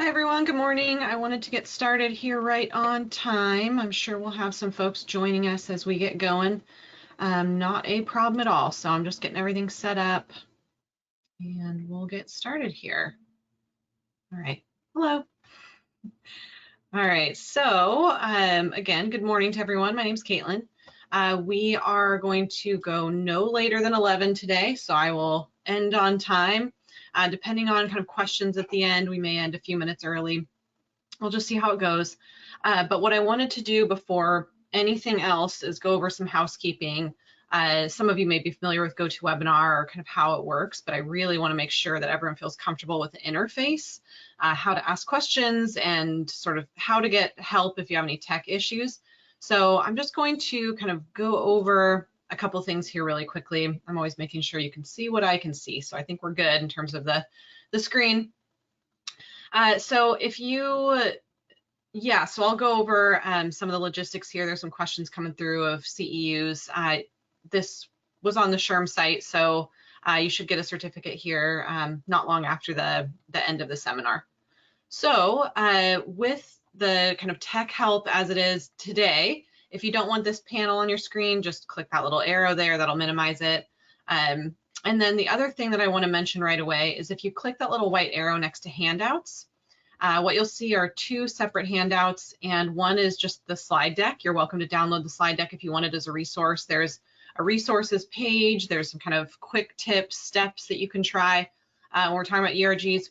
Hi everyone, good morning. I wanted to get started here right on time. I'm sure we'll have some folks joining us as we get going. Not a problem at all. So I'm just getting everything set up and we'll get started here. All right, hello. All right, so again, good morning to everyone. My name's Caitlin. We are going to go no later than 11 today, so I will end on time. Depending on kind of questions at the end, we may end a few minutes early. We'll just see how it goes. But what I wanted to do before anything else is go over some housekeeping. Some of you may be familiar with GoToWebinar or kind of how it works, but I really want to make sure that everyone feels comfortable with the interface, how to ask questions, and sort of how to get help if you have any tech issues. So I'm just going to kind of go over a couple things here really quickly. I'm always making sure you can see what I can see. So I think we're good in terms of the screen. So if you, so I'll go over some of the logistics here. There's some questions coming through of CEUs. This was on the SHRM site, so you should get a certificate here not long after the end of the seminar. So with the kind of tech help as it is today, if you don't want this panel on your screen, just click that little arrow there, that'll minimize it. And then the other thing that I want to mention right away is if you click that little white arrow next to handouts, what you'll see are two separate handouts, and one is just the slide deck. You're welcome to download the slide deck if you want it as a resource. There's a resources page. There's some kind of quick tips, steps that you can try when we're talking about ERGs,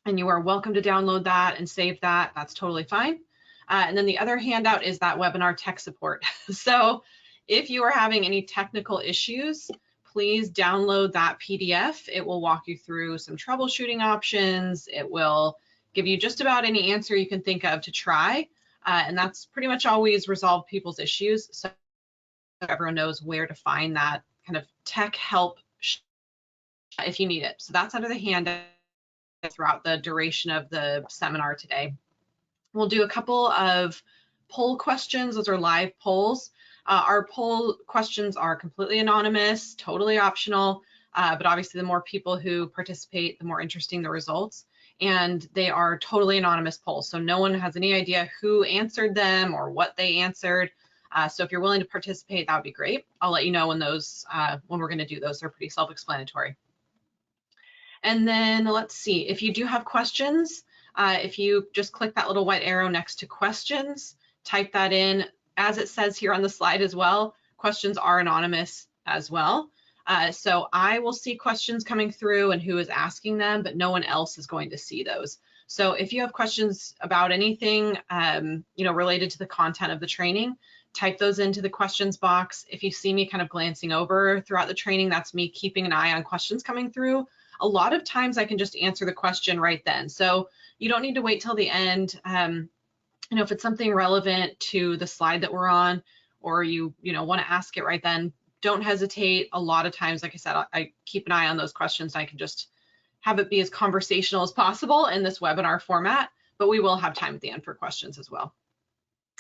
and you are welcome to download that and save that. That's totally fine. And then the other handout is that webinar tech support. So if you are having any technical issues, please download that PDF. It will walk you through some troubleshooting options. It will give you just about any answer you can think of to try. And that's pretty much always resolve people's issues. So everyone knows where to find that kind of tech help if you need it. So that's under the handout throughout the duration of the seminar today. We'll do a couple of poll questions. Those are live polls. Our poll questions are completely anonymous, totally optional, but obviously the more people who participate, the more interesting the results. And they are totally anonymous polls, so no one has any idea who answered them or what they answered. So if you're willing to participate, that would be great. I'll let you know when those, when we're going to do those. They're pretty self-explanatory. And then let's see, if you do have questions, if you just click that little white arrow next to questions, type that in. As it says here on the slide as well, questions are anonymous as well. So I will see questions coming through and who is asking them, but no one else is going to see those. So if you have questions about anything, related to the content of the training, type those into the questions box. If you see me kind of glancing over throughout the training, that's me keeping an eye on questions coming through. A lot of times I can just answer the question right then. So you don't need to wait till the end. If it's something relevant to the slide that we're on, or you want to ask it right then, don't hesitate. A lot of times, like I said, I keep an eye on those questions. I can just have it be as conversational as possible in this webinar format, but we will have time at the end for questions as well.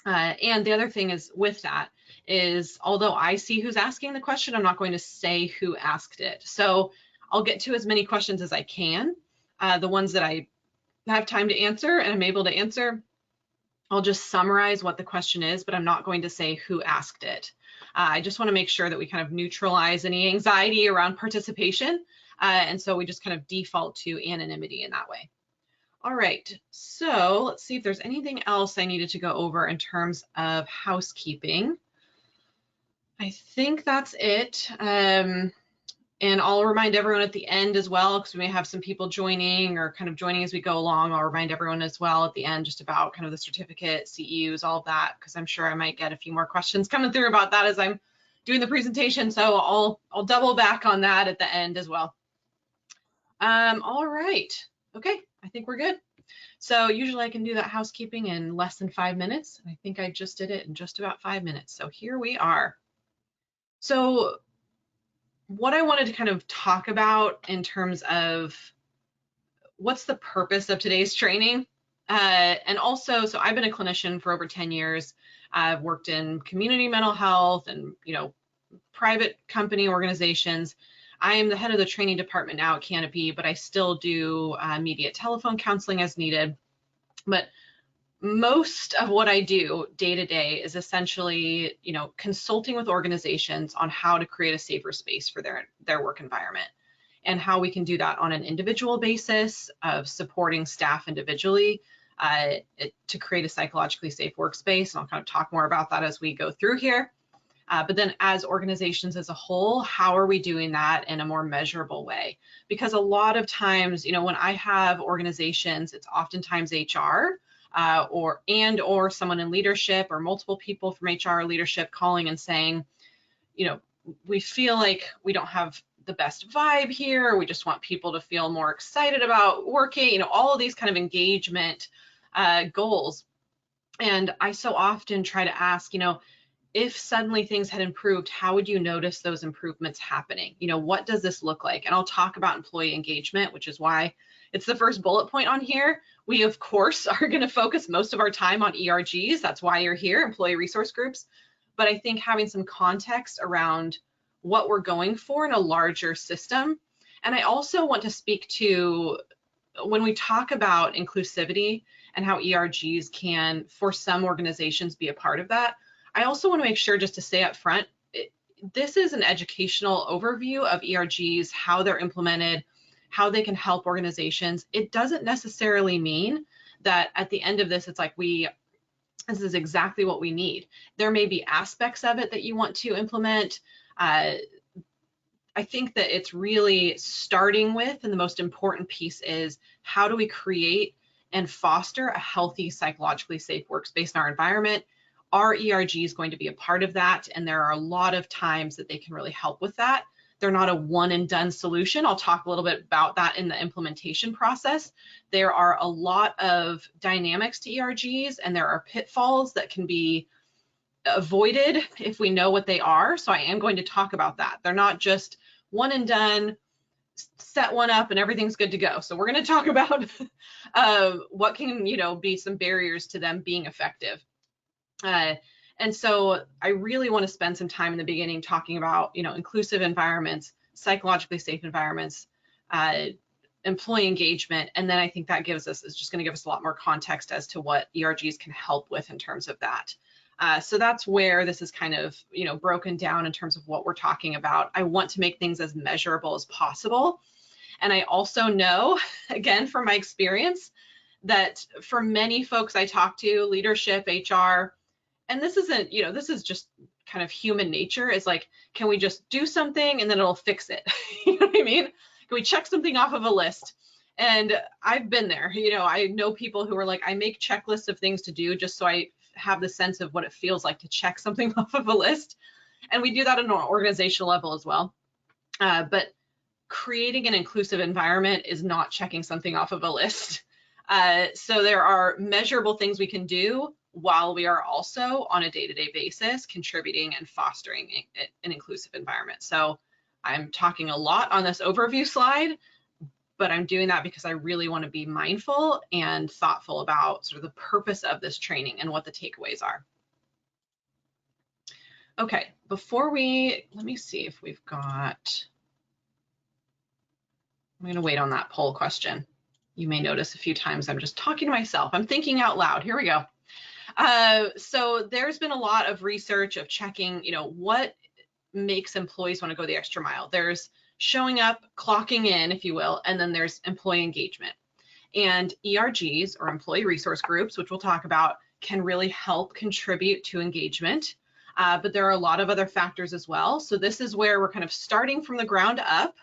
And the other thing is with that is, although I see who's asking the question, I'm not going to say who asked it. So I'll get to as many questions as I can. The ones that I have time to answer and I'm able to answer, I'll just summarize what the question is, but I'm not going to say who asked it. I just want to make sure that we kind of neutralize any anxiety around participation. And so we just kind of default to anonymity in that way. All right, so let's see if there's anything else I needed to go over in terms of housekeeping. I think that's it. And I'll remind everyone at the end as well, because we may have some people joining or kind of joining as we go along. I'll remind everyone as well at the end just about kind of the certificate, CEUs, all of that, because I'm sure I might get a few more questions coming through about that as I'm doing the presentation. So I'll double back on that at the end as well. All right. Okay, I think we're good. So usually I can do that housekeeping in less than 5 minutes. I think I just did it in just about 5 minutes. So here we are. So what I wanted to kind of talk about in terms of what's the purpose of today's training. And also, so I've been a clinician for over 10 years. I've worked in community mental health and, private company organizations. I am the head of the training department now at Canopy, but I still do immediate telephone counseling as needed. But most of what I do day to day is essentially, consulting with organizations on how to create a safer space for their work environment, and how we can do that on an individual basis of supporting staff individually to create a psychologically safe workspace. And I'll kind of talk more about that as we go through here. But then as organizations as a whole, how are we doing that in a more measurable way? Because a lot of times, when I have organizations, it's oftentimes HR or someone in leadership or multiple people from HR or leadership calling and saying, we feel like we don't have the best vibe here. We just want people to feel more excited about working, all of these kind of engagement goals. And I so often try to ask, if suddenly things had improved, how would you notice those improvements happening? What does this look like? And I'll talk about employee engagement, which is why it's the first bullet point on here. We, of course, are going to focus most of our time on ERGs. That's why you're here, employee resource groups. But I think having some context around what we're going for in a larger system. And I also want to speak to when we talk about inclusivity and how ERGs can, for some organizations, be a part of that. I also want to make sure, just to say up front, this is an educational overview of ERGs, how they're implemented, how they can help organizations. It doesn't necessarily mean that at the end of this, it's like this is exactly what we need. There may be aspects of it that you want to implement. I think that it's really starting with, and the most important piece is, how do we create and foster a healthy, psychologically safe workspace in our environment? Are ERGs going to be a part of that? And there are a lot of times that they can really help with that. They're not a one and done solution. I'll talk a little bit about that in the implementation process. There are a lot of dynamics to ERGs, and there are pitfalls that can be avoided if we know what they are. So I am going to talk about that. They're not just one and done, set one up and everything's good to go. So we're going to talk about what can, be some barriers to them being effective. And so I really want to spend some time in the beginning talking about, inclusive environments, psychologically safe environments, employee engagement. And then I think that is just going to give us a lot more context as to what ERGs can help with in terms of that. So that's where this is kind of, broken down in terms of what we're talking about. I want to make things as measurable as possible. And I also know, again, from my experience, that for many folks I talk to, leadership, HR, and this isn't, this is just kind of human nature, is like, can we just do something and then it'll fix it? You know what I mean? Can we check something off of a list? And I've been there. I know people who are like, I make checklists of things to do just so I have the sense of what it feels like to check something off of a list. And we do that on an organizational level as well. But creating an inclusive environment is not checking something off of a list. So there are measurable things we can do while we are also on a day-to-day basis contributing and fostering an inclusive environment. So I'm talking a lot on this overview slide, but I'm doing that because I really want to be mindful and thoughtful about sort of the purpose of this training and what the takeaways are. Okay, let me see if we've got, I'm going to wait on that poll question. You may notice a few times I'm just talking to myself. I'm thinking out loud. Here we go. So there's been a lot of research of checking, what makes employees want to go the extra mile. There's showing up, clocking in, if you will, and then there's employee engagement. And ERGs, or employee resource groups, which we'll talk about, can really help contribute to engagement. But there are a lot of other factors as well. So this is where we're kind of starting from the ground up.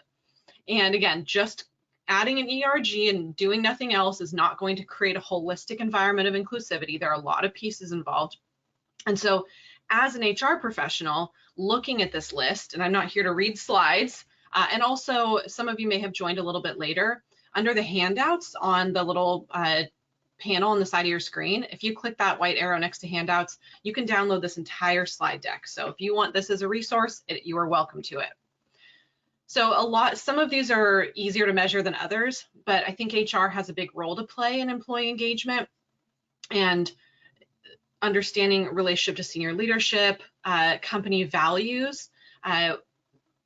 And again, just adding an ERG and doing nothing else is not going to create a holistic environment of inclusivity. There are a lot of pieces involved. And so as an HR professional looking at this list, and I'm not here to read slides, and also some of you may have joined a little bit later, under the handouts on the little panel on the side of your screen, if you click that white arrow next to handouts, you can download this entire slide deck. So if you want this as a resource, you are welcome to it. So some of these are easier to measure than others, but I think HR has a big role to play in employee engagement and understanding relationship to senior leadership, company values.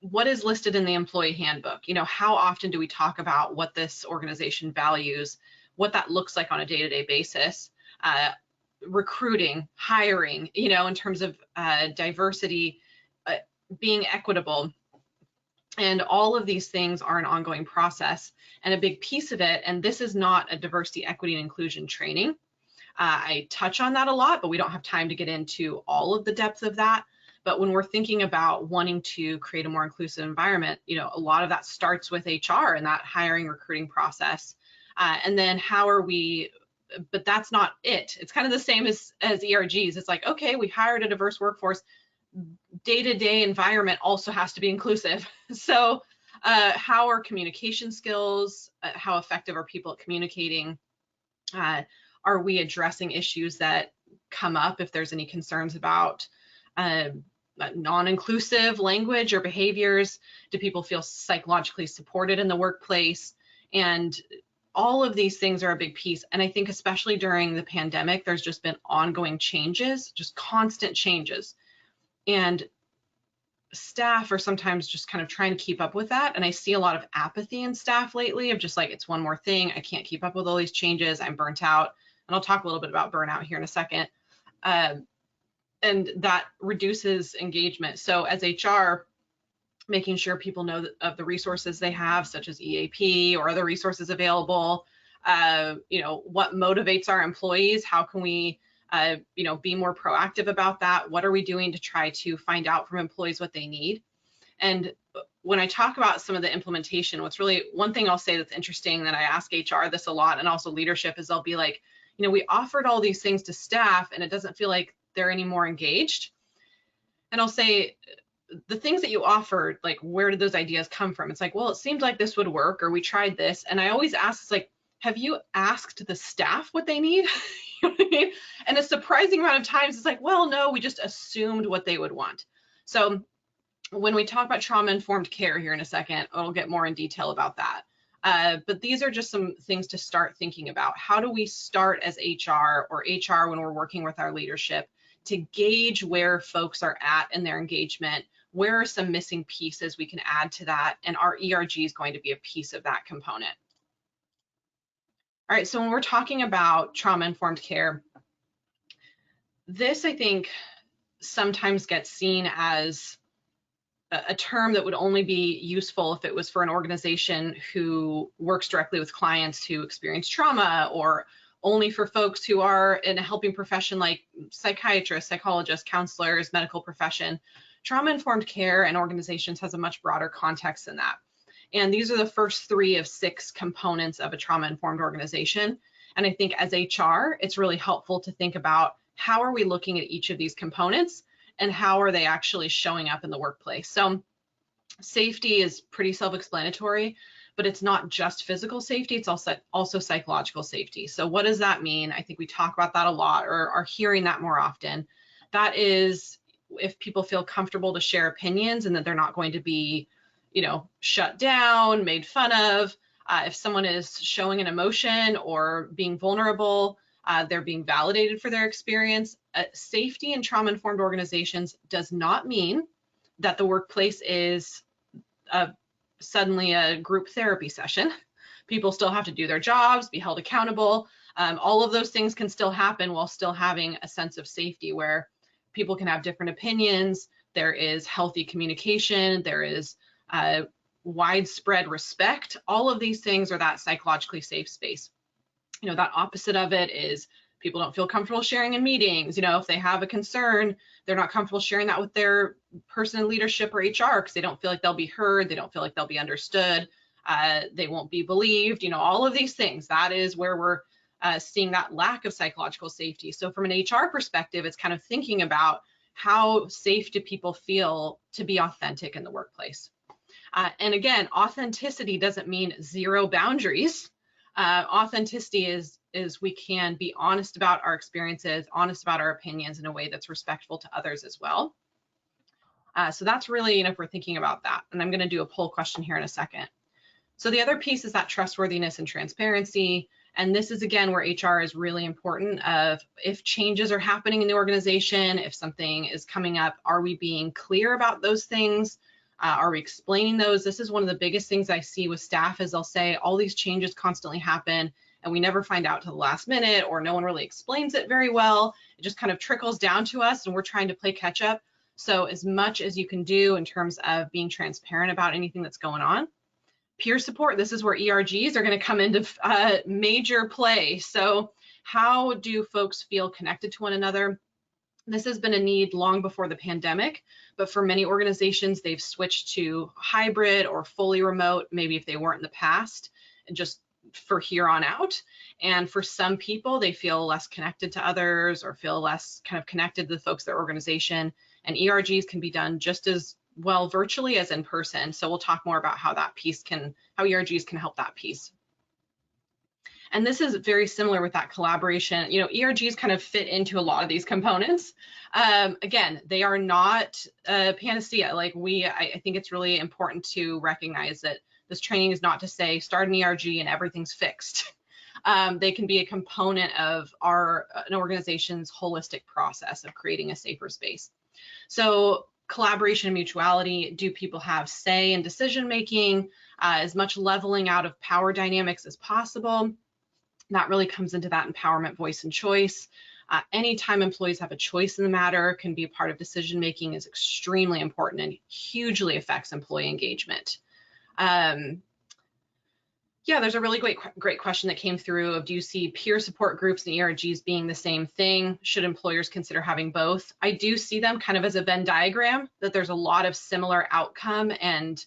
What is listed in the employee handbook? How often do we talk about what this organization values? what that looks like on a day-to-day basis, recruiting, hiring, you know, in terms of diversity, being equitable. And all of these things are an ongoing process. And a big piece of it, and this is not a diversity, equity, and inclusion training. I touch on that a lot, but we don't have time to get into all of the depth of that. But when we're thinking about wanting to create a more inclusive environment, you know, a lot of that starts with HR and that hiring, recruiting process. And then how are we, but that's not it. It's kind of the same as ERGs. It's like, okay, we hired a diverse workforce. Day-to-day environment also has to be inclusive. So how are communication skills? How effective are people at communicating? Are we addressing issues that come up if there's any concerns about non-inclusive language or behaviors? Do people feel psychologically supported in the workplace? And all of these things are a big piece. And I think especially during the pandemic, there's just been ongoing changes, just constant changes. And staff are sometimes just kind of trying to keep up with that. And I see a lot of apathy in staff lately of just like, it's one more thing. I can't keep up with all these changes. I'm burnt out. And I'll talk a little bit about burnout here in a second. And that reduces engagement. So as HR, making sure people know of the resources they have, such as EAP or other resources available, you know, what motivates our employees? How can we you know, be more proactive about that? What are we doing to try to find out from employees what they need? And when I talk about some of the implementation, what's really one thing I'll say that's interesting that I ask HR this a lot, and also leadership, is they'll be like, you know, we offered all these things to staff and it doesn't feel like they're any more engaged. And I'll say, the things that you offered, like, where did those ideas come from? It's like, well, it seemed like this would work, or we tried this. And I always ask, it's like, have you asked the staff what they need? You know what I mean? And a surprising amount of times it's like, well, no, we just assumed what they would want. So when we talk about trauma-informed care here in a second, I'll get more in detail about that. But these are just some things to start thinking about. How do we start as HR or HR when we're working with our leadership to gauge where folks are at in their engagement? Where are some missing pieces we can add to that? And our ERG is going to be a piece of that component. All right, so when we're talking about trauma-informed care, this, I think, sometimes gets seen as a term that would only be useful if it was for an organization who works directly with clients who experience trauma, or only for folks who are in a helping profession like psychiatrists, psychologists, counselors, medical profession. Trauma-informed care and organizations has a much broader context than that. And these are the first 3 of 6 components of a trauma-informed organization. And I think as HR, it's really helpful to think about how are we looking at each of these components and how are they actually showing up in the workplace. So safety is pretty self-explanatory, but it's not just physical safety, it's also psychological safety. So what does that mean? I think we talk about that a lot, or are hearing that more often. That is, if people feel comfortable to share opinions and that they're not going to be, you know, shut down, made fun of. If someone is showing an emotion or being vulnerable, they're being validated for their experience. Safety in trauma-informed organizations does not mean that the workplace is suddenly a group therapy session. People still have to do their jobs, be held accountable. All of those things can still happen while still having a sense of safety, where people can have different opinions. There is healthy communication. There is widespread respect. All of these things are that psychologically safe space. You know, that opposite of it is people don't feel comfortable sharing in meetings. You know, if they have a concern, they're not comfortable sharing that with their person in leadership or HR because they don't feel like they'll be heard. They don't feel like they'll be understood. They won't be believed. You know, all of these things. That is where we're seeing that lack of psychological safety. So from an HR perspective, it's kind of thinking about how safe do people feel to be authentic in the workplace. And again, authenticity doesn't mean zero boundaries. Authenticity is we can be honest about our experiences, honest about our opinions in a way that's respectful to others as well. So that's really, you know, if we're thinking about that. And I'm going to do a poll question here in a second. So the other piece is that trustworthiness and transparency. And this is, again, where HR is really important. Of if changes are happening in the organization, if something is coming up, are we being clear about those things? Are we explaining those? This is one of the biggest things I see with staff is they'll say all these changes constantly happen and we never find out till the last minute, or no one really explains it very well. It just kind of trickles down to us and we're trying to play catch up. So as much as you can do in terms of being transparent about anything that's going on. Peer support, this is where ERGs are going to come into major play. So how do folks feel connected to one another? This has been a need long before the pandemic, but for many organizations, they've switched to hybrid or fully remote, maybe if they weren't in the past, and just for here on out. And for some people, they feel less connected to others or feel less kind of connected to the folks in their organization. And ERGs can be done just as well virtually as in person. So we'll talk more about how that piece how ERGs can help that piece. And this is very similar with that collaboration. You know, ERGs kind of fit into a lot of these components. Again, they are not a panacea. Like I think it's really important to recognize that this training is not to say start an ERG and everything's fixed. They can be a component of an organization's holistic process of creating a safer space. So collaboration and mutuality, do people have say in decision making, as much leveling out of power dynamics as possible? That really comes into that empowerment, voice, and choice. Anytime employees have a choice in the matter, can be a part of decision making, is extremely important and hugely affects employee engagement. Yeah, there's a really great question that came through of, do you see peer support groups and ERGs being the same thing? Should employers consider having both? I do see them kind of as a Venn diagram, that there's a lot of similar outcome and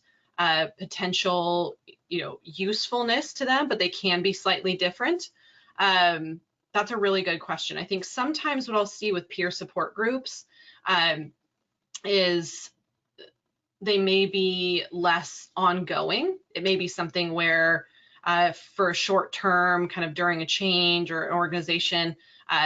potential, usefulness to them, but they can be slightly different. That's a really good question. I think sometimes what I'll see with peer support groups is they may be less ongoing. It may be something where for a short term, kind of during a change or an organization,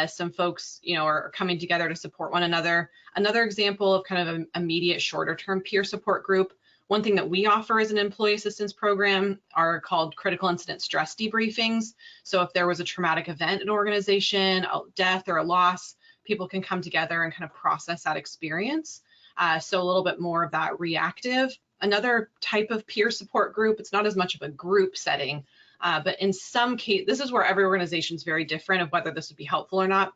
some folks, are coming together to support one another. Another example of kind of an immediate shorter term peer support group, one thing that we offer as an employee assistance program are called critical incident stress debriefings. So if there was a traumatic event in an organization, a death or a loss, people can come together and kind of process that experience. So a little bit more of that reactive. Another type of peer support group, it's not as much of a group setting, but in some case, this is where every organization is very different of whether this would be helpful or not.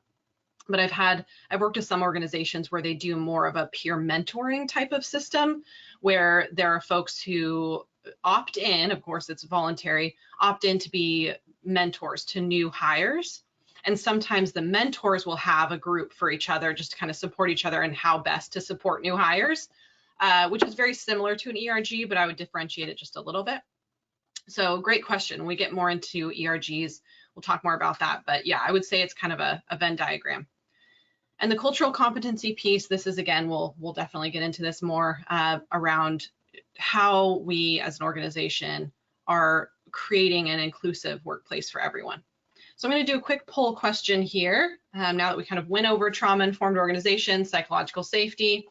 But I've worked with some organizations where they do more of a peer mentoring type of system, where there are folks who opt in, of course it's voluntary, opt in to be mentors to new hires. And sometimes the mentors will have a group for each other just to kind of support each other and how best to support new hires, which is very similar to an ERG, but I would differentiate it just a little bit. So great question. When we get more into ERGs, we'll talk more about that. But yeah, I would say it's kind of a Venn diagram. And the cultural competency piece, this is, again, we'll definitely get into this more around how we as an organization are creating an inclusive workplace for everyone. So I'm going to do a quick poll question here now that we kind of went over trauma-informed organizations, psychological safety,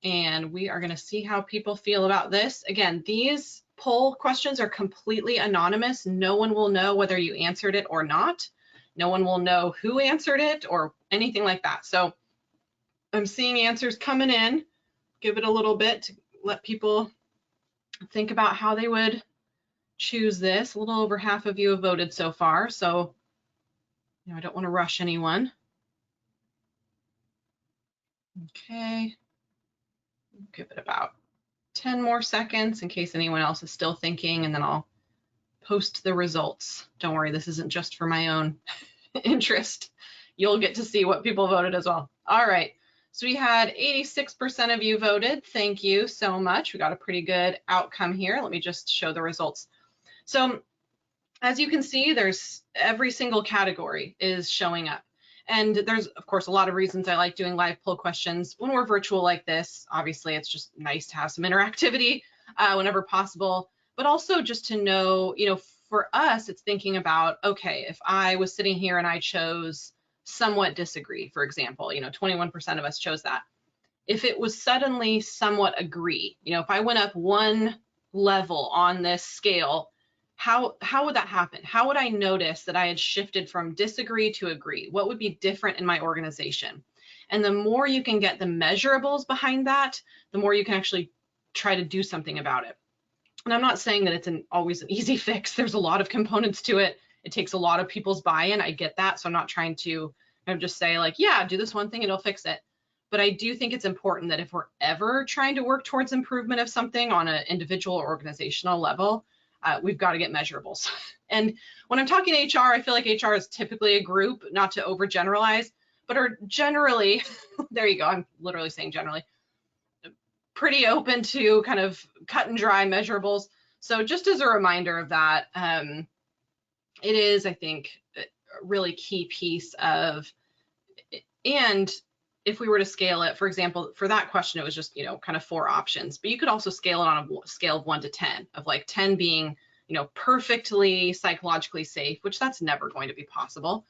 and we are going to see how people feel about this. Again, these poll questions are completely anonymous. No one will know whether you answered it or not. No one will know who answered it or anything like that. So I'm seeing answers coming in. Give it a little bit to let people think about how they would choose this. A little over half of you have voted so far, so I don't want to rush anyone. Okay, give it about 10 more seconds in case anyone else is still thinking, and then I'll post the results. Don't worry, this isn't just for my own interest. You'll get to see what people voted as well. All right, so we had 86% of you voted. Thank you so much. We got a pretty good outcome here. Let me just show the results. So as you can see, there's every single category is showing up. And there's, of course, a lot of reasons I like doing live poll questions when we're virtual like this. Obviously, it's just nice to have some interactivity whenever possible, but also just to know, for us, it's thinking about, okay, if I was sitting here and I chose somewhat disagree, for example, 21% of us chose that. If it was suddenly somewhat agree, if I went up one level on this scale, how would that happen? How would I notice that I had shifted from disagree to agree? What would be different in my organization? And the more you can get the measurables behind that, the more you can actually try to do something about it. And I'm not saying that it's always an easy fix. There's a lot of components to it. It takes a lot of people's buy-in. I get that. So I'm not trying to just say like, yeah, do this one thing, it'll fix it. But I do think it's important that if we're ever trying to work towards improvement of something on an individual or organizational level, we've got to get measurables. And when I'm talking HR, I feel like HR is typically a group, not to overgeneralize, but are generally, there you go, I'm literally saying generally, pretty open to kind of cut and dry measurables. So just as a reminder of that, it is, I think, a really key piece of, and if we were to scale it, for example, for that question, it was just, kind of 4 options, but you could also scale it on a scale of 1 to 10, of like 10 being, perfectly psychologically safe, which that's never going to be possible.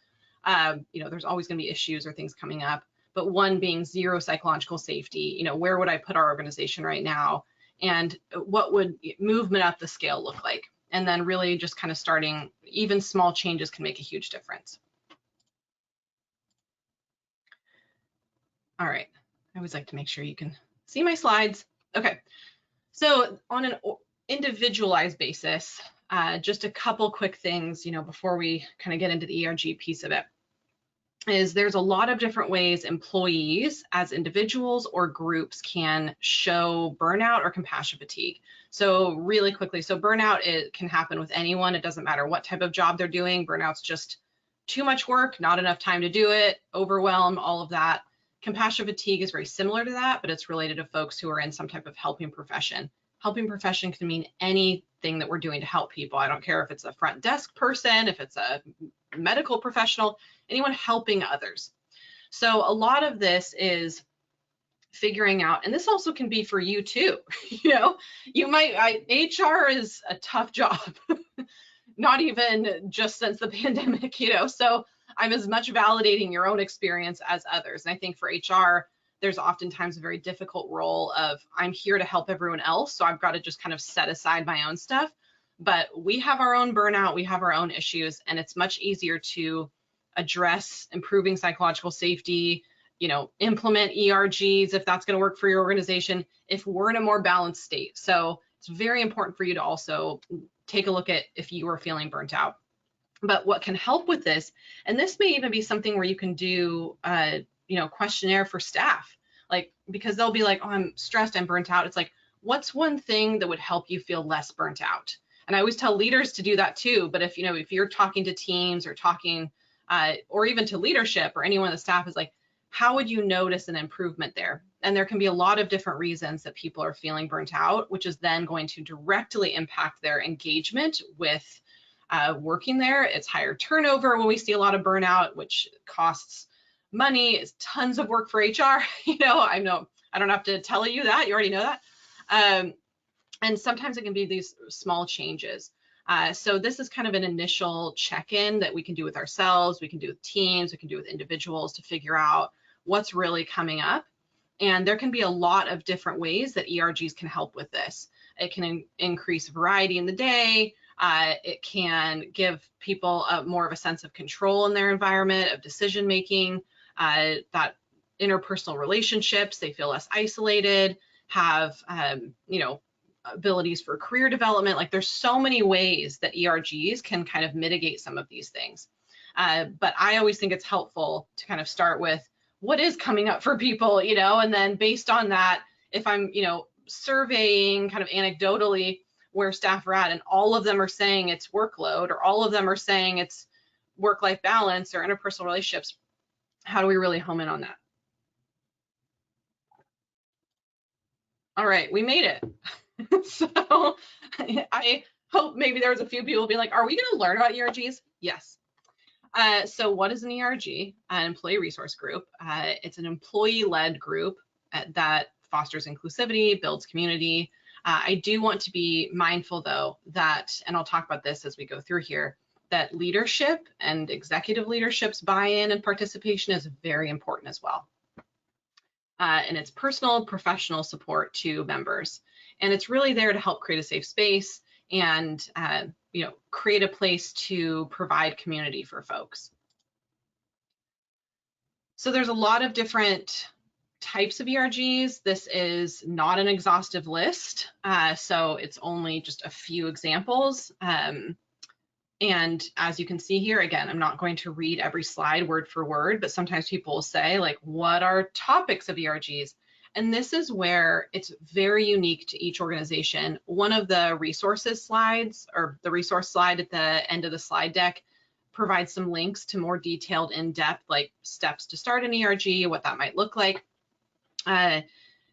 There's always going to be issues or things coming up, but 1 being 0 psychological safety, where would I put our organization right now? And what would movement up the scale look like? And then really just kind of starting, even small changes can make a huge difference. All right, I always like to make sure you can see my slides. Okay, so on an individualized basis, just a couple quick things, before we kind of get into the ERG piece of it, is there's a lot of different ways employees as individuals or groups can show burnout or compassion fatigue. So really quickly, so burnout, it can happen with anyone. It doesn't matter what type of job they're doing. Burnout's just too much work, not enough time to do it, overwhelm, all of that. Compassion fatigue is very similar to that, but it's related to folks who are in some type of helping profession. Helping profession can mean anything that we're doing to help people. I don't care if it's a front desk person, if it's a medical professional, anyone helping others. So a lot of this is figuring out, and this also can be for you too. HR is a tough job, not even just since the pandemic, so I'm as much validating your own experience as others. And I think for HR, there's oftentimes a very difficult role of, I'm here to help everyone else, so I've got to just kind of set aside my own stuff. But we have our own burnout, we have our own issues, and it's much easier to address improving psychological safety, implement ERGs if that's going to work for your organization, if we're in a more balanced state. So it's very important for you to also take a look at if you are feeling burnt out. But what can help with this, and this may even be something where you can do a questionnaire for staff, like, because they'll be like, oh, I'm stressed, I'm burnt out. It's like, what's one thing that would help you feel less burnt out? And I always tell leaders to do that too. But if you're talking to teams or talking, or even to leadership or anyone on the staff, is like, how would you notice an improvement there? And there can be a lot of different reasons that people are feeling burnt out, which is then going to directly impact their engagement with working there. It's higher turnover when we see a lot of burnout, which costs money. It's tons of work for HR. I don't have to tell you that. You already know that. And sometimes it can be these small changes. So this is kind of an initial check-in that we can do with ourselves, we can do with teams, we can do with individuals to figure out what's really coming up. And there can be a lot of different ways that ERGs can help with this. It can increase variety in the day. It can give people more of a sense of control in their environment, of decision making, that interpersonal relationships, they feel less isolated, have abilities for career development. Like, there's so many ways that ERGs can kind of mitigate some of these things. But I always think it's helpful to kind of start with what is coming up for people, and then based on that, if I'm, surveying kind of anecdotally where staff are at, and all of them are saying it's workload, or all of them are saying it's work-life balance or interpersonal relationships, how do we really home in on that? All right, we made it. So I hope maybe there was a few people be like, are we going to learn about ERGs? Yes. So what is an ERG? An employee resource group. It's an employee-led group that fosters inclusivity, builds community. I do want to be mindful, though, that, and I'll talk about this as we go through here, that leadership and executive leadership's buy-in and participation is very important as well. And it's personal, professional support to members. And it's really there to help create a safe space and create a place to provide community for folks. So there's a lot of different types of ERGs. This is not an exhaustive list, so it's only just a few examples. And as you can see here, again, I'm not going to read every slide word for word, but sometimes people will say, like, what are topics of ERGs? And this is where it's very unique to each organization. One of the resources slides, or the resource slide at the end of the slide deck, provides some links to more detailed, in-depth, like steps to start an ERG, what that might look like. And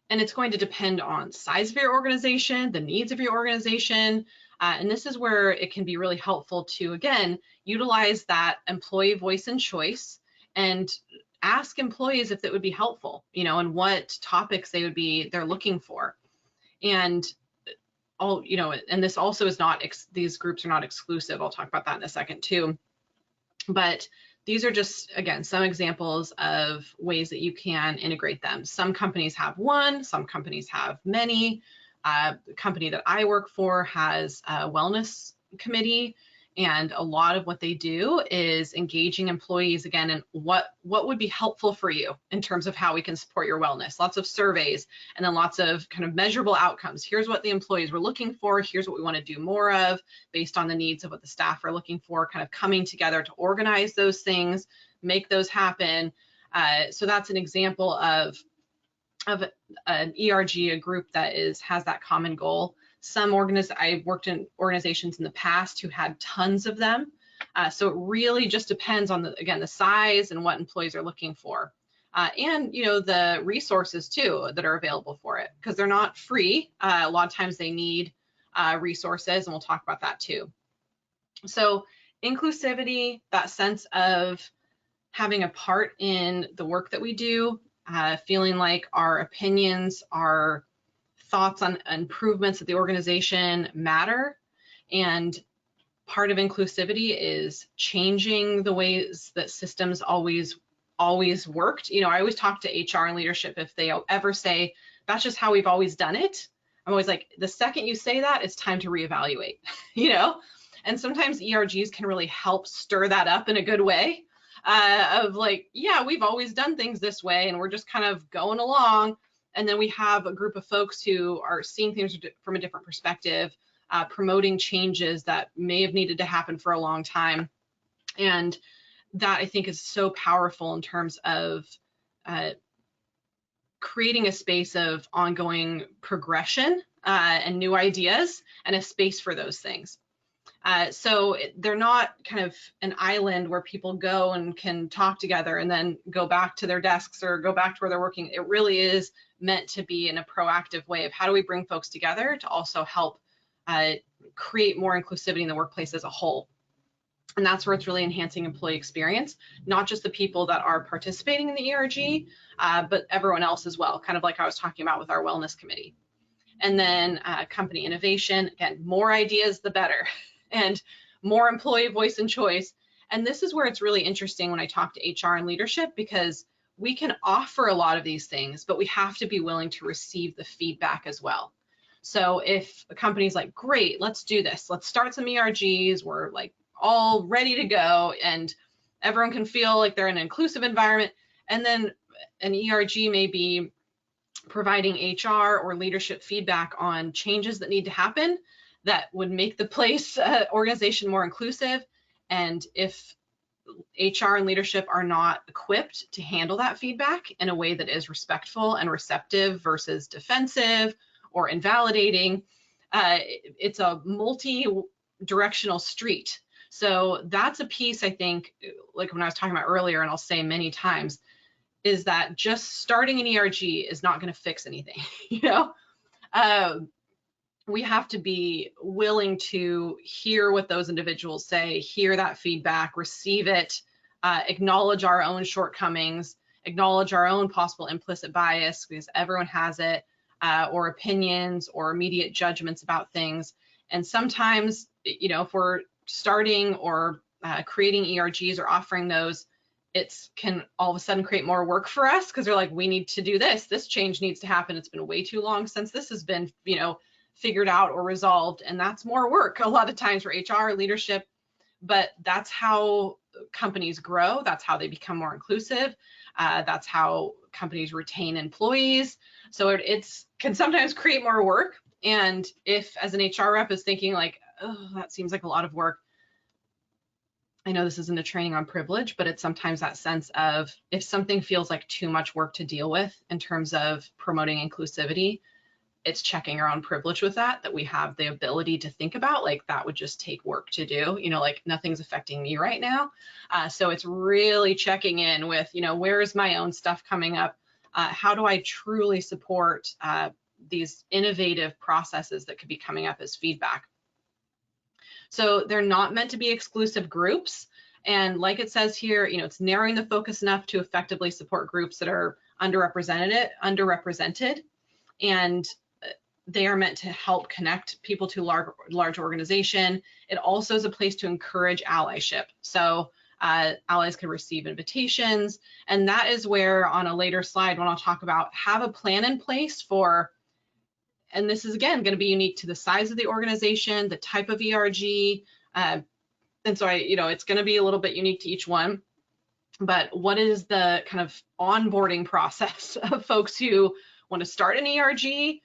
it's going to depend on size of your organization, the needs of your organization, and this is where it can be really helpful to, again, utilize that employee voice and choice and ask employees if it would be helpful, and what topics they're looking for. And and this also is not, these groups are not exclusive. I'll talk about that in a second too. But these are just, again, some examples of ways that you can integrate them. Some companies have one, some companies have many. The company that I work for has a wellness committee, and a lot of what they do is engaging employees, again, in what would be helpful for you in terms of how we can support your wellness. Lots of surveys, and then lots of kind of measurable outcomes. Here's what the employees were looking for. Here's what we want to do more of based on the needs of what the staff are looking for, kind of coming together to organize those things, make those happen. So that's an example of an ERG, a group that has that common goal. I worked in organizations in the past who had tons of them. So it really just depends on, the size and what employees are looking for. And, the resources too that are available for it, because they're not free. A lot of times they need resources, and we'll talk about that too. So inclusivity, that sense of having a part in the work that we do, feeling like our opinions, our thoughts on improvements of the organization matter. And part of inclusivity is changing the ways that systems always worked. I always talk to HR and leadership if they ever say, that's just how we've always done it. I'm always like, the second you say that, it's time to reevaluate, And sometimes ERGs can really help stir that up in a good way. Of like, yeah, we've always done things this way, and we're just kind of going along. And then we have a group of folks who are seeing things from a different perspective, promoting changes that may have needed to happen for a long time. And that, I think, is so powerful in terms of creating a space of ongoing progression and new ideas, and a space for those things. So they're not kind of an island where people go and can talk together and then go back to their desks or go back to where they're working. It really is meant to be in a proactive way of how do we bring folks together to also help create more inclusivity in the workplace as a whole. And that's where it's really enhancing employee experience, not just the people that are participating in the ERG, but everyone else as well, kind of like I was talking about with our wellness committee. And then company innovation, again, more ideas, the better. And more employee voice and choice. And this is where it's really interesting when I talk to HR and leadership, because we can offer a lot of these things, but we have to be willing to receive the feedback as well. So if a company's like, great, let's do this. Let's start some ERGs. We're like all ready to go, and everyone can feel like they're in an inclusive environment. And then an ERG may be providing HR or leadership feedback on changes that need to happen that would make the place organization more inclusive. And if HR and leadership are not equipped to handle that feedback in a way that is respectful and receptive versus defensive or invalidating, it's a multi-directional street. So that's a piece, I think, like when I was talking about earlier, and I'll say many times, is that just starting an ERG is not going to fix anything. We have to be willing to hear what those individuals say, hear that feedback, receive it, acknowledge our own shortcomings, acknowledge our own possible implicit bias, because everyone has it, or opinions or immediate judgments about things. And sometimes, if we're starting or creating ERGs or offering those, it can all of a sudden create more work for us, because they're like, we need to do this. This change needs to happen. It's been way too long since this has been, figured out or resolved, and that's more work a lot of times for HR leadership. But that's how companies grow. That's how they become more inclusive. That's how companies retain employees. So it can sometimes create more work. And if, as an HR rep, is thinking like, oh, that seems like a lot of work, I know this isn't a training on privilege, but it's sometimes that sense of if something feels like too much work to deal with in terms of promoting inclusivity, it's checking our own privilege with that we have the ability to think about, like, that would just take work to do, like nothing's affecting me right now. So it's really checking in with, where is my own stuff coming up? How do I truly support these innovative processes that could be coming up as feedback? So they're not meant to be exclusive groups. And like it says here, it's narrowing the focus enough to effectively support groups that are underrepresented. And they are meant to help connect people to large organization. It also is a place to encourage allyship. So allies can receive invitations. And that is where, on a later slide, when I'll talk about have a plan in place for, and this is again going to be unique to the size of the organization, the type of ERG. And so it's going to be a little bit unique to each one. But what is the kind of onboarding process of folks who want to start an ERG?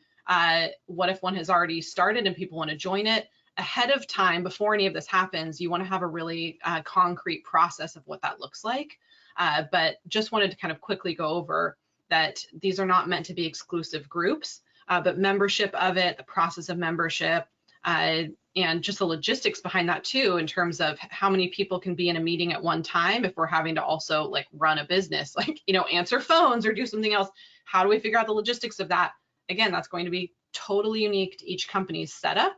What if one has already started and people want to join it? Ahead of time, before any of this happens, you want to have a really concrete process of what that looks like. But just wanted to kind of quickly go over that these are not meant to be exclusive groups, but membership of it, the process of membership, and just the logistics behind that too, in terms of how many people can be in a meeting at one time if we're having to also like run a business, like, answer phones or do something else. How do we figure out the logistics of that? Again, that's going to be totally unique to each company's setup.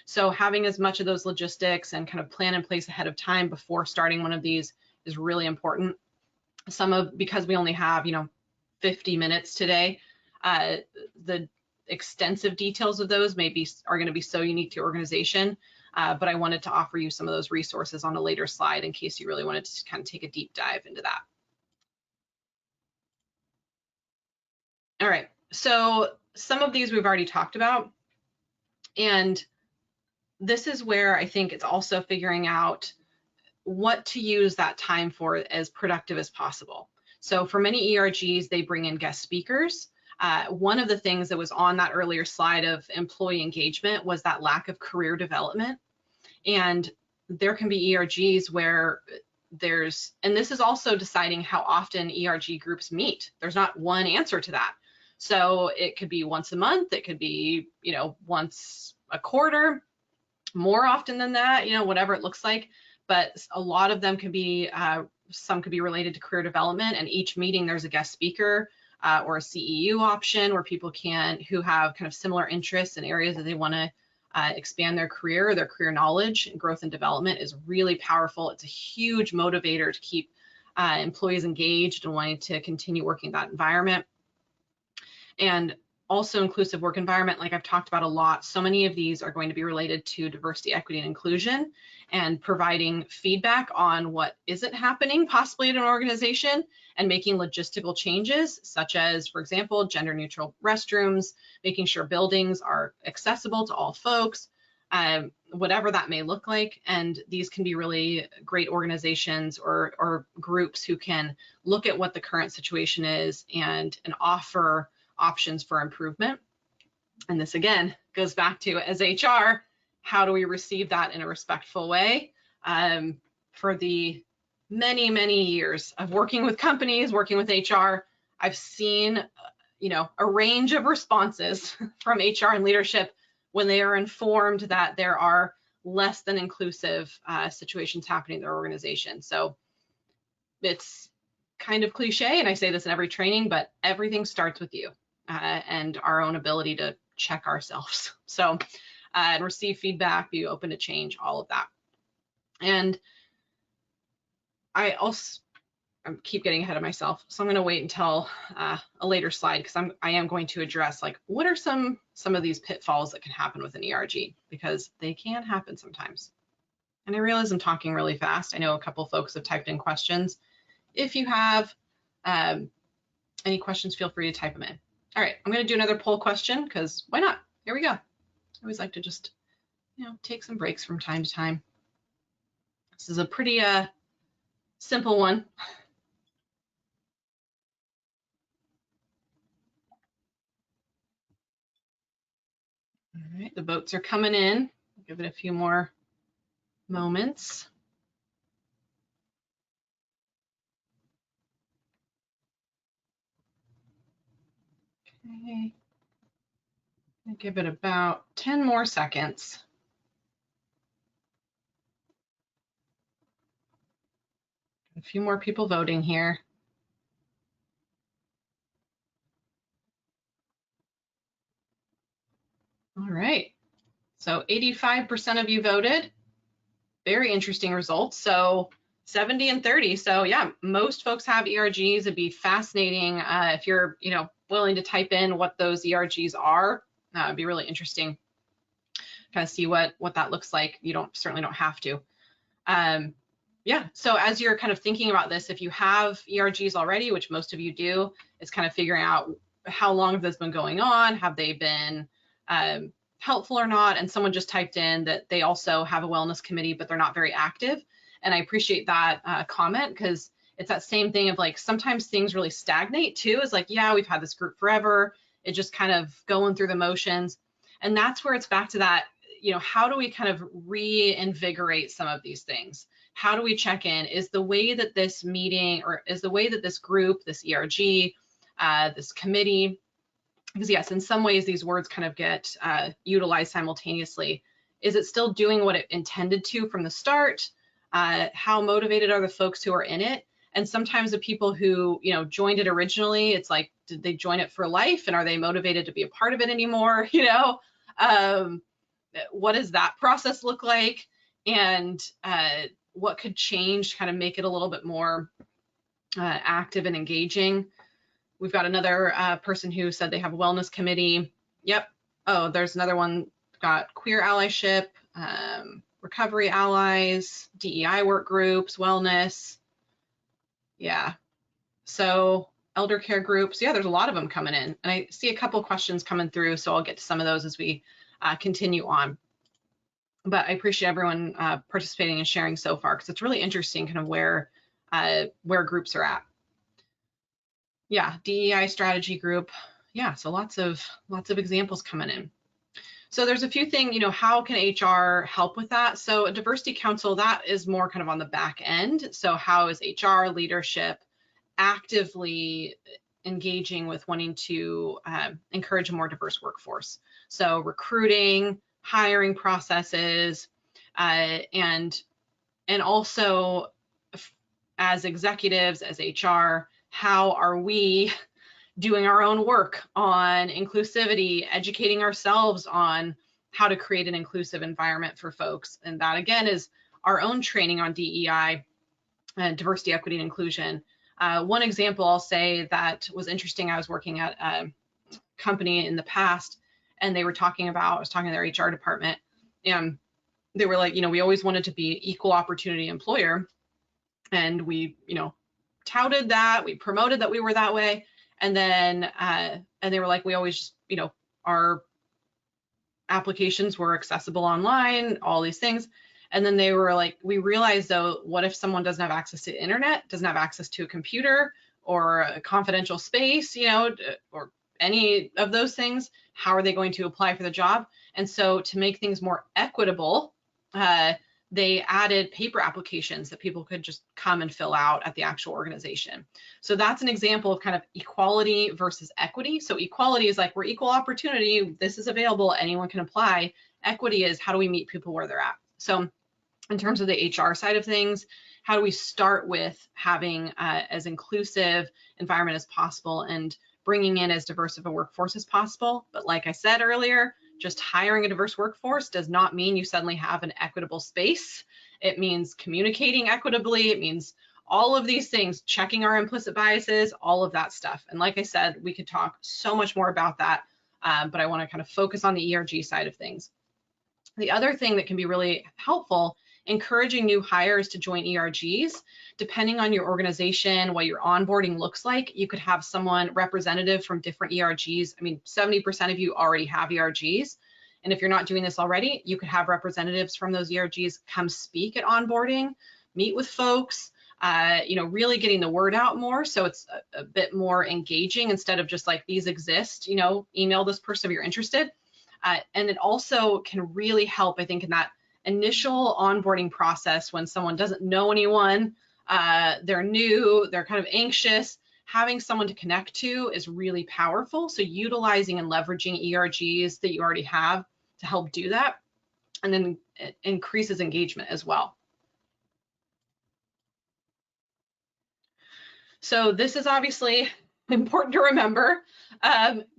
So having as much of those logistics and kind of plan in place ahead of time before starting one of these is really important. Because we only have, 50 minutes today, the extensive details of those are going to be so unique to your organization, but I wanted to offer you some of those resources on a later slide in case you really wanted to kind of take a deep dive into that. All right, so some of these we've already talked about, and this is where I think it's also figuring out what to use that time for as productive as possible. So for many ERGs, they bring in guest speakers. One of the things that was on that earlier slide of employee engagement was that lack of career development. And there can be ERGs where and this is also deciding how often ERG groups meet. There's not one answer to that. So it could be once a month, it could be, once a quarter, more often than that, whatever it looks like. But a lot of them can be, some could be related to career development, and each meeting there's a guest speaker or a CEU option where people who have kind of similar interests in areas that they want to expand their career knowledge. And growth and development is really powerful. It's a huge motivator to keep employees engaged and wanting to continue working in that environment. And also inclusive work environment, like I've talked about a lot, so many of these are going to be related to diversity, equity, and inclusion, and providing feedback on what isn't happening possibly in an organization and making logistical changes, such as, for example, gender neutral restrooms, making sure buildings are accessible to all folks, whatever that may look like. And these can be really great organizations or groups who can look at what the current situation is and offer options for improvement. And this again goes back to, as HR, how do we receive that in a respectful way? For the many, many years of working with companies, working with HR, I've seen, a range of responses from HR and leadership when they are informed that there are less than inclusive situations happening in their organization. So it's kind of cliche, and I say this in every training, but everything starts with you. And our own ability to check ourselves. So, and receive feedback, be open to change, all of that. And I keep getting ahead of myself, so I'm going to wait until a later slide, because I am going to address, like, what are some of these pitfalls that can happen with an ERG, because they can happen sometimes. And I realize I'm talking really fast. I know a couple folks have typed in questions. If you have any questions, feel free to type them in. All right, I'm going to do another poll question, because why not? Here we go. I always like to just, take some breaks from time to time. This is a pretty simple one. All right, the votes are coming in. Give it a few more moments. Okay. Give it about 10 more seconds. A few more people voting here. All right. So 85% of you voted. Very interesting results. So 70 and 30. So yeah, most folks have ERGs. It'd be fascinating if you're, willing to type in what those ERGs are. It'd be really interesting. Kind of see what that looks like. You certainly don't have to. Yeah, so as you're kind of thinking about this, if you have ERGs already, which most of you do, it's kind of figuring out how long have those been going on? Have they been helpful or not? And someone just typed in that they also have a wellness committee, but they're not very active. And I appreciate that comment, because it's that same thing of like, sometimes things really stagnate too. It's like, yeah, we've had this group forever. It's just kind of going through the motions. And that's where it's back to that, how do we kind of reinvigorate some of these things? How do we check in? Is the way that this meeting, or is the way that this group, this ERG, this committee, because yes, in some ways these words kind of get utilized simultaneously. Is it still doing what it intended to from the start? How motivated are the folks who are in it? And sometimes the people who, joined it originally, it's like, did they join it for life? And are they motivated to be a part of it anymore? What does that process look like? And what could change to kind of make it a little bit more active and engaging? We've got another person who said they have a wellness committee. Yep. Oh, there's another one. Got queer allyship, recovery allies, DEI work groups, wellness. Yeah. So elder care groups. Yeah, there's a lot of them coming in. And I see a couple questions coming through, so I'll get to some of those as we continue on. But I appreciate everyone participating and sharing so far, because it's really interesting kind of where groups are at. Yeah, DEI strategy group. Yeah, so lots of examples coming in. So there's a few things, how can HR help with that? So a diversity council, that is more kind of on the back end. So how is HR leadership actively engaging with wanting to encourage a more diverse workforce? So recruiting, hiring processes, and also as executives, as HR, how are we doing our own work on inclusivity, educating ourselves on how to create an inclusive environment for folks? And that again is our own training on DEI, diversity, equity, and inclusion. One example I'll say that was interesting, I was working at a company in the past, and they were talking about, I was talking to their HR department, and they were like, we always wanted to be equal opportunity employer. And we, touted that, we promoted that we were that way. And then, and they were like, we always, our applications were accessible online, all these things. And then they were like, we realized though, what if someone doesn't have access to the internet, doesn't have access to a computer or a confidential space, or any of those things? How are they going to apply for the job? And so to make things more equitable, they added paper applications that people could just come and fill out at the actual organization. So that's an example of kind of equality versus equity. So equality is like, we're equal opportunity, this is available, anyone can apply. Equity is, how do we meet people where they're at? So in terms of the HR side of things, how do we start with having as inclusive environment as possible and bringing in as diverse of a workforce as possible? But like I said earlier, just hiring a diverse workforce does not mean you suddenly have an equitable space. It means communicating equitably. It means all of these things, checking our implicit biases, all of that stuff. And like I said, we could talk so much more about that, but I want to kind of focus on the ERG side of things. The other thing that can be really helpful, encouraging new hires to join ERGs. Depending on your organization, what your onboarding looks like, you could have someone representative from different ERGs. I mean, 70% of you already have ERGs. And if you're not doing this already, you could have representatives from those ERGs come speak at onboarding, meet with folks, really getting the word out more. So it's a bit more engaging instead of just like, these exist, email this person if you're interested. And it also can really help, I think, in that initial onboarding process when someone doesn't know anyone, they're new, they're kind of anxious. having someone to connect to is really powerful. So utilizing and leveraging ERGs that you already have to help do that, and then it increases engagement as well. So this is obviously important to remember.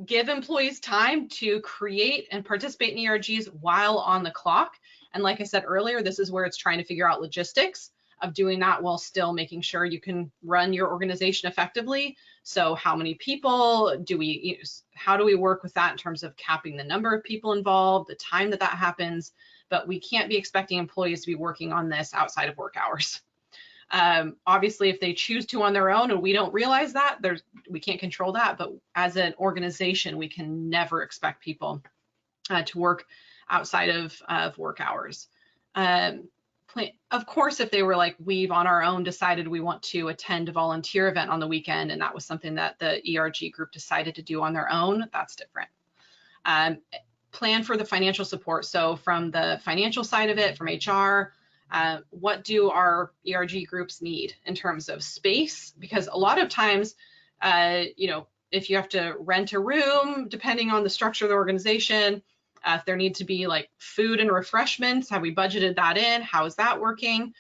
Give employees time to create and participate in ERGs while on the clock. And like I said earlier, this is where it's trying to figure out logistics of doing that while still making sure you can run your organization effectively. So how many people do we use? How do we work with that in terms of capping the number of people involved, the time that happens? But we can't be expecting employees to be working on this outside of work hours. Obviously, if they choose to on their own and we don't realize that, we can't control that. But as an organization, we can never expect people to work outside of work hours. Of course, if they were like, we've on our own decided we want to attend a volunteer event on the weekend, and that was something that the ERG group decided to do on their own, that's different. Plan for the financial support. So from the financial side of it, from HR, what do our ERG groups need in terms of space? Because a lot of times, you know, if you have to rent a room, depending on the structure of the organization, if there need to be like food and refreshments, have we budgeted that in? How is that working?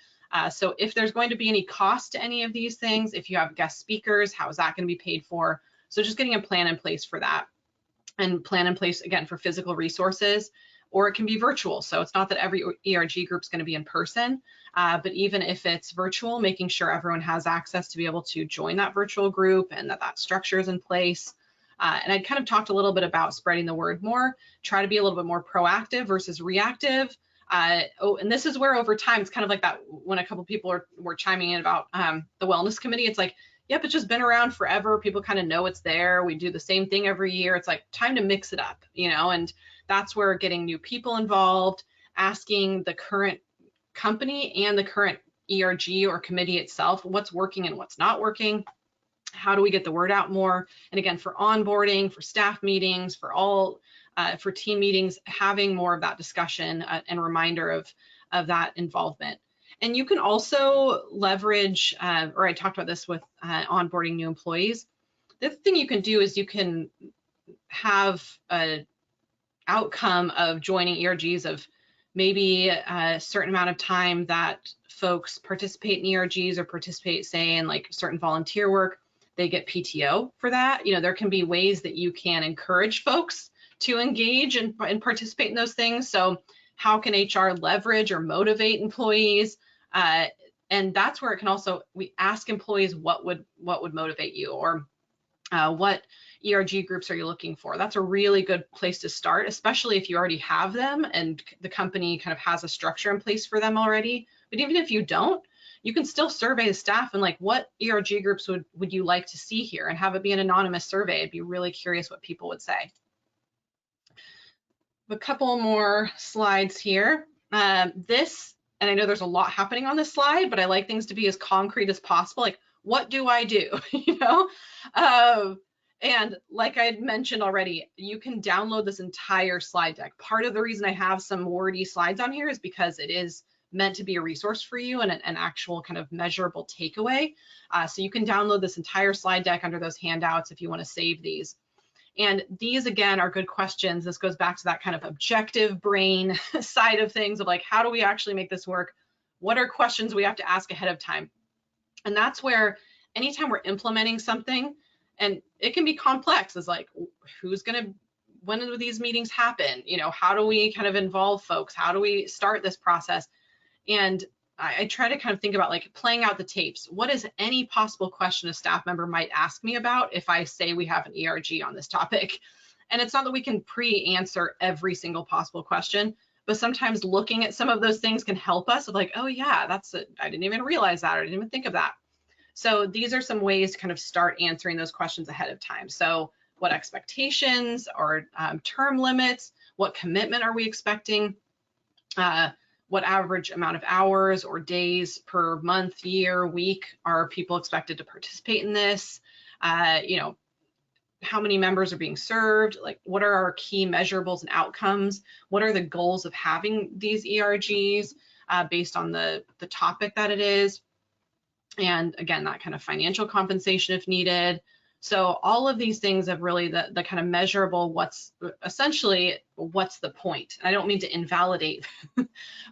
So if there's going to be any cost to any of these things, if you have guest speakers, how is that going to be paid for? So just getting a plan in place for that, and plan in place again for physical resources, or it can be virtual. So it's not that every ERG group is going to be in person, but even if it's virtual, making sure everyone has access to be able to join that virtual group and that structure is in place. And I kind of talked a little bit about spreading the word more, try to be a little bit more proactive versus reactive. And this is where over time, it's kind of like that when a couple people were chiming in about the wellness committee, it's like, yep, it's just been around forever. People kind of know it's there. We do the same thing every year. It's like time to mix it up, you know, and that's where getting new people involved, asking the current company and the current ERG or committee itself, what's working and what's not working. How do we get the word out more? And again, for onboarding, for staff meetings, for team meetings, having more of that discussion and reminder of that involvement. And you can also leverage, or I talked about this with onboarding new employees. The other thing you can do is you can have an outcome of joining ERGs of maybe a certain amount of time that folks participate in ERGs or participate, say, in like certain volunteer work. They get PTO for that. You know, there can be ways that you can encourage folks to engage and participate in those things. So how can HR leverage or motivate employees? And that's where it can also, we ask employees what would motivate you, or what ERG groups are you looking for? That's a really good place to start, especially if you already have them and the company kind of has a structure in place for them already. But even if you don't, you can still survey the staff and like, what ERG groups would you like to see here, and have it be an anonymous survey. I'd be really curious what people would say. A couple more slides here. This, and I know there's a lot happening on this slide, but I like things to be as concrete as possible. Like, what do I do? You know? And like I had mentioned already, you can download this entire slide deck. Part of the reason I have some wordy slides on here is because it is meant to be a resource for you and an actual kind of measurable takeaway. So you can download this entire slide deck under those handouts if you want to save these. And these, again, are good questions. This goes back to that kind of objective brain side of things of like, how do we actually make this work? What are questions we have to ask ahead of time? And that's where anytime we're implementing something, and it can be complex, is like, when do these meetings happen? You know, how do we kind of involve folks? How do we start this process? And I try to kind of think about like playing out the tapes. What is any possible question a staff member might ask me about if I say we have an ERG on this topic? And it's not that we can pre-answer every single possible question, but sometimes looking at some of those things can help us of like, oh yeah, I didn't even realize that, or I didn't even think of that. So these are some ways to kind of start answering those questions ahead of time. So what expectations or term limits, what commitment are we expecting? What average amount of hours or days per month, year, week are people expected to participate in this? You know, how many members are being served? Like, what are our key measurables and outcomes? What are the goals of having these ERGs based on the topic that it is? And again, that kind of financial compensation if needed. So all of these things have really the kind of measurable what's the point. I don't mean to invalidate,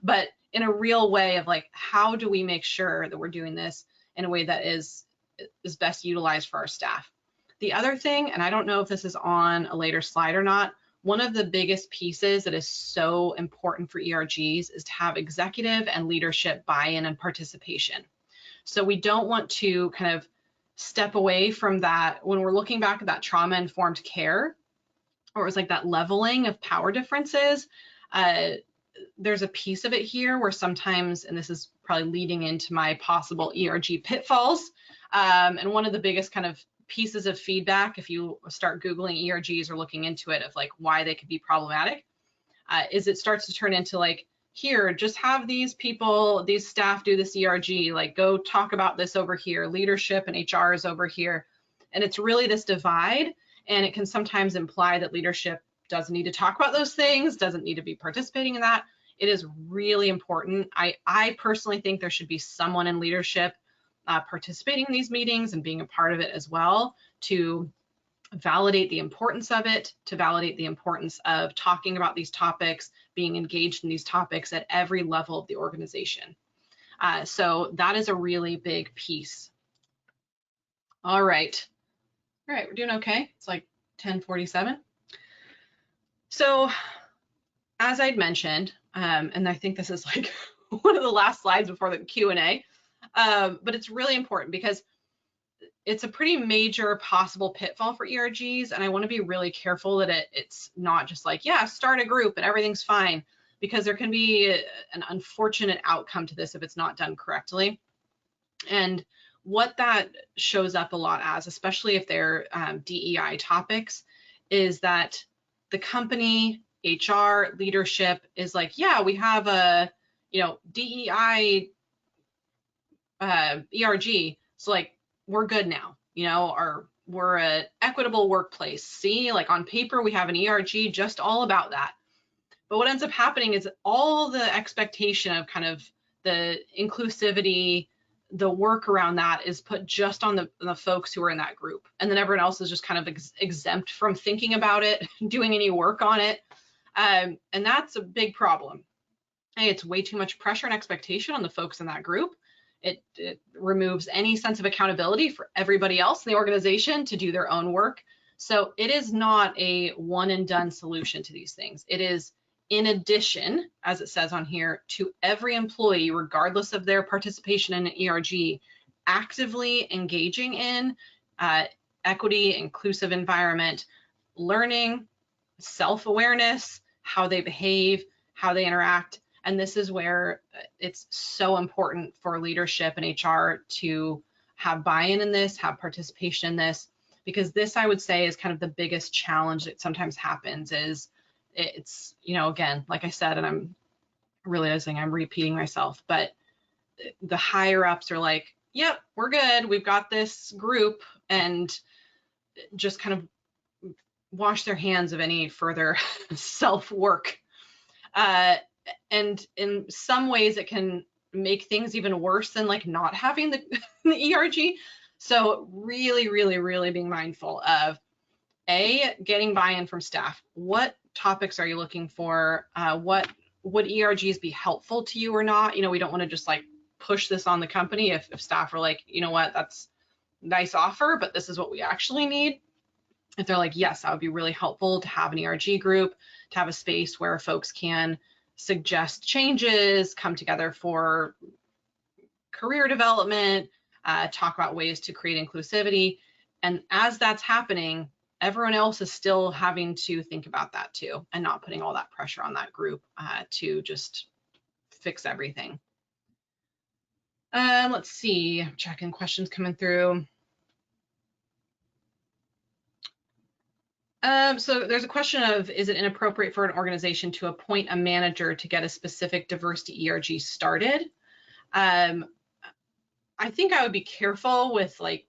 but in a real way of like, how do we make sure that we're doing this in a way that is best utilized for our staff? The other thing, and I don't know if this is on a later slide or not, one of the biggest pieces that is so important for ERGs is to have executive and leadership buy-in and participation. So we don't want to kind of step away from that when we're looking back at that trauma-informed care, or it was like that leveling of power differences. There's a piece of it here where sometimes, and this is probably leading into my possible ERG pitfalls, and one of the biggest kind of pieces of feedback, if you start Googling ERGs or looking into it of like why they could be problematic, is it starts to turn into like, here, just have these people, these staff do this ERG, like go talk about this over here, leadership and HR is over here. And it's really this divide, and it can sometimes imply that leadership doesn't need to talk about those things, doesn't need to be participating in that. It is really important. I personally think there should be someone in leadership participating in these meetings and being a part of it as well, to validate the importance of it, to validate the importance of talking about these topics, being engaged in these topics at every level of the organization. So that is a really big piece. All right, we're doing okay. It's like 10:47. So as I'd mentioned, and I think this is like one of the last slides before the Q&A, but it's really important because it's a pretty major possible pitfall for ERGs, and I want to be really careful that it's not just like, yeah, start a group and everything's fine, because there can be an unfortunate outcome to this if it's not done correctly. And what that shows up a lot as, especially if they're DEI topics, is that the company, HR, leadership is like, yeah, we have a, DEI ERG, so like, we're good now, we're an equitable workplace. See, like on paper, we have an ERG just all about that. But what ends up happening is all the expectation of kind of the inclusivity, the work around that is put just on the folks who are in that group. And then everyone else is just kind of exempt from thinking about it, doing any work on it. And that's a big problem. It's way too much pressure and expectation on the folks in that group. It removes any sense of accountability for everybody else in the organization to do their own work. So it is not a one and done solution to these things. It is in addition, as it says on here, to every employee, regardless of their participation in an ERG, actively engaging in equity, inclusive environment, learning, self-awareness, how they behave, how they interact. And this is where it's so important for leadership and HR to have buy-in in this, have participation in this, because this, I would say, is kind of the biggest challenge that sometimes happens. Is it's, again, like I said, and I'm realizing I'm repeating myself, but the higher ups are like, yep, we're good, we've got this group, and just kind of wash their hands of any further self-work. And in some ways it can make things even worse than like not having the ERG. So really, really, really being mindful of getting buy-in from staff. What topics are you looking for? What would ERGs be helpful to you or not? We don't want to just like push this on the company if staff are like, what, that's a nice offer, but this is what we actually need. If they're like, yes, that would be really helpful to have an ERG group, to have a space where folks can suggest changes, come together for career development, talk about ways to create inclusivity. And as that's happening, everyone else is still having to think about that too, and not putting all that pressure on that group to just fix everything. Let's see, I'm checking questions coming through. So there's a question of, is it inappropriate for an organization to appoint a manager to get a specific diversity ERG started? I think I would be careful with like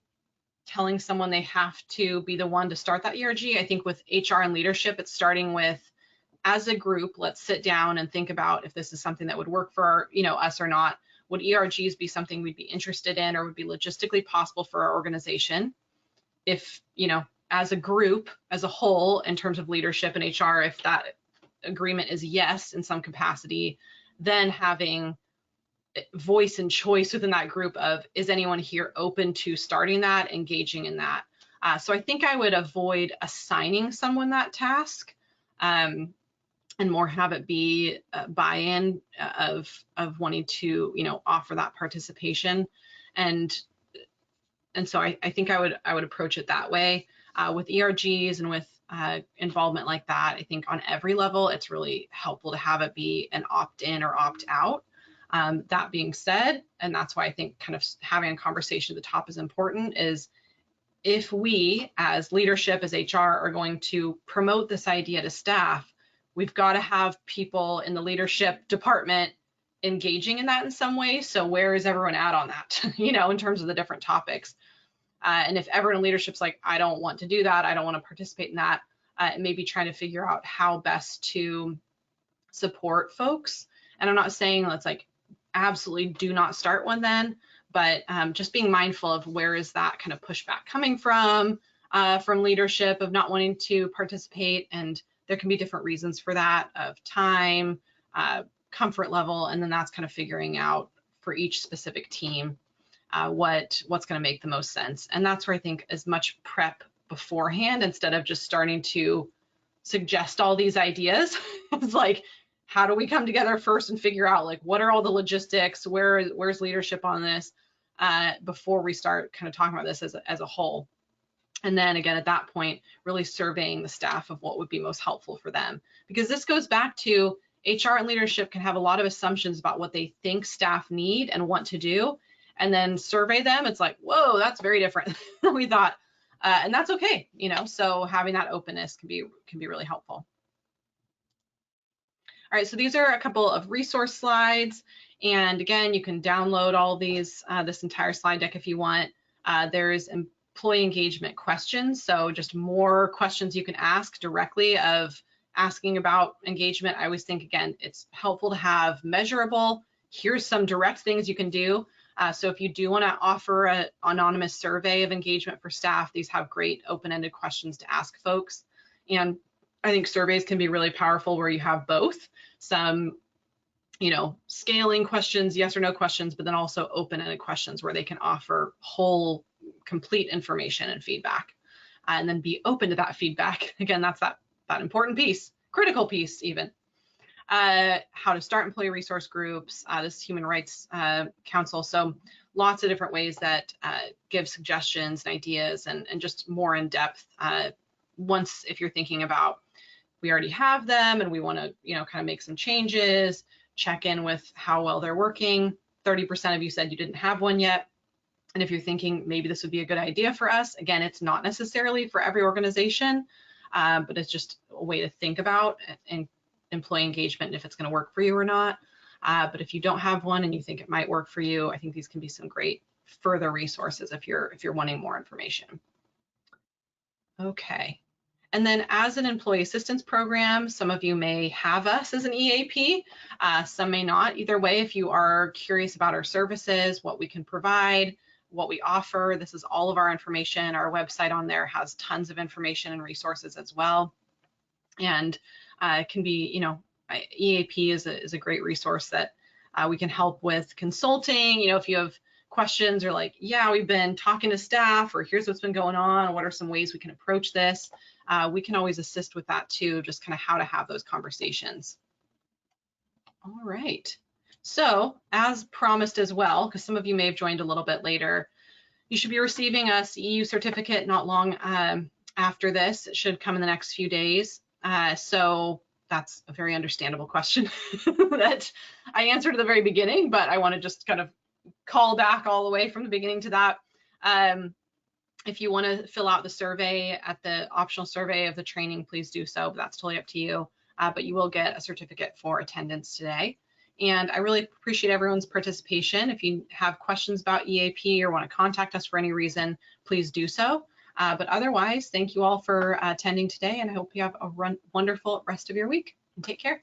telling someone they have to be the one to start that ERG. I think with HR and leadership, it's starting with, as a group, let's sit down and think about if this is something that would work for us or not. would ERGs be something we'd be interested in or would be logistically possible for our organization? If, as a group, as a whole, in terms of leadership and HR, if that agreement is yes in some capacity, then having voice and choice within that group of, is anyone here open to starting that, engaging in that? So I think I would avoid assigning someone that task, and more have it be buy-in of wanting to, offer that participation. And so I think I would approach it that way. With ERGs and with involvement like that, I think on every level, it's really helpful to have it be an opt-in or opt-out. That being said, and that's why I think kind of having a conversation at the top is important, is if we as leadership, as HR, are going to promote this idea to staff, we've got to have people in the leadership department engaging in that in some way. So where is everyone at on that, in terms of the different topics? And if everyone in leadership's like, I don't want to do that, I don't want to participate in that, maybe trying to figure out how best to support folks. And I'm not saying let's absolutely do not start one then, but just being mindful of where is that kind of pushback coming from leadership of not wanting to participate. And there can be different reasons for that, of time, comfort level, and then that's kind of figuring out for each specific team what's going to make the most sense. And that's where I think as much prep beforehand, instead of just starting to suggest all these ideas, it's like, how do we come together first and figure out what are all the logistics, where's leadership on this, before we start kind of talking about this as a whole. And then again, at that point, really surveying the staff of what would be most helpful for them. Because this goes back to HR and leadership can have a lot of assumptions about what they think staff need and want to do, and then survey them. It's like, whoa, that's very different than we thought. And that's okay, so having that openness can be really helpful. All right, so these are a couple of resource slides. And again, you can download all of these, this entire slide deck if you want. There's employee engagement questions. So just more questions you can ask directly of asking about engagement. I always think, again, it's helpful to have measurable. Here's some direct things you can do. So if you do want to offer an anonymous survey of engagement for staff, these have great open-ended questions to ask folks. And I think surveys can be really powerful where you have both some, scaling questions, yes or no questions, but then also open-ended questions where they can offer whole, complete information and feedback, and then be open to that feedback. Again, that's that important piece, critical piece even. How to start employee resource groups, this Human Rights Council. So lots of different ways that give suggestions and ideas and just more in depth. Once, if you're thinking about, we already have them and we want to, kind of make some changes, check in with how well they're working. 30% of you said you didn't have one yet. And if you're thinking maybe this would be a good idea for us, again, it's not necessarily for every organization, but it's just a way to think about and employee engagement, if it's going to work for you or not. But if you don't have one and you think it might work for you, I think these can be some great further resources if you're wanting more information. Okay. And then as an employee assistance program, some of you may have us as an EAP, some may not. Either way, if you are curious about our services, what we can provide, what we offer, this is all of our information. Our website on there has tons of information and resources as well. And it can be, EAP is a great resource that we can help with consulting. If you have questions or yeah, we've been talking to staff, or here's what's been going on, what are some ways we can approach this? We can always assist with that too, just kind of how to have those conversations. All right. So as promised as well, because some of you may have joined a little bit later, you should be receiving a CEU certificate not long after this. It should come in the next few days. So that's a very understandable question that I answered at the very beginning, but I want to just kind of call back all the way from the beginning to that. If you want to fill out the survey at the optional survey of the training, please do so, but that's totally up to you. But you will get a certificate for attendance today. And I really appreciate everyone's participation. If you have questions about EAP or want to contact us for any reason, please do so. But otherwise, thank you all for attending today, and I hope you have a wonderful rest of your week. And take care.